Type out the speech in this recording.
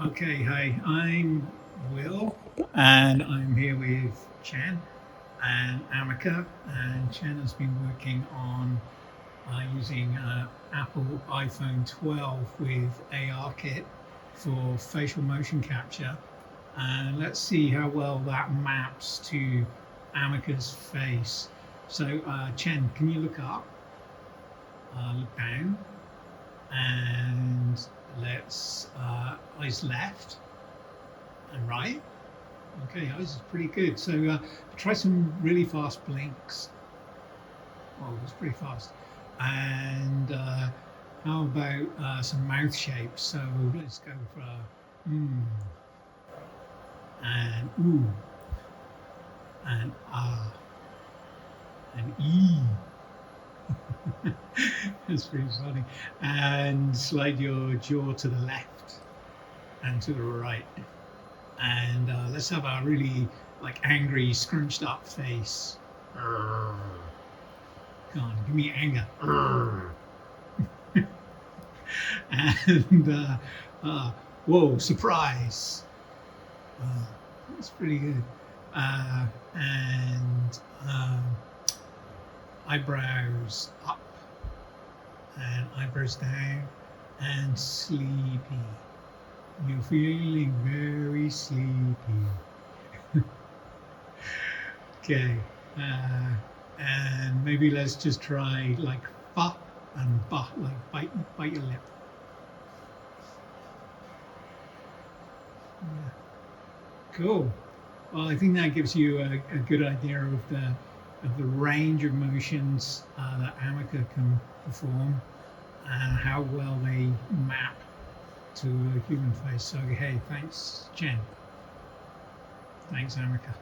Okay, hi, I'm Will, and I'm here with Chen and Amika. And Chen has been working on using Apple iPhone 12 with ARKit for facial motion capture. And let's see how well that maps to Amika's face. So, Chen, can you look up, look down, and let's eyes left and right. Okay, eyes is pretty good. So try some really fast blinks. Oh, it's pretty fast. And how about some mouth shapes? So let's go for mm and ooh and ah and ee. That's pretty funny. And slide your jaw to the left and to the right. And let's have a really like angry, scrunched up face. Come on, give me anger. And whoa, surprise. Uh, that's pretty good. And eyebrows up and eyebrows down and sleepy. You're feeling very sleepy. Okay. Uh, and maybe let's just try like fa and ba, like bite your lip. Yeah. Cool. Well, I think that gives you a good idea of the range of motions that Amica can perform and how well they map to a human face. So hey, thanks, Jen. Thanks, Amica.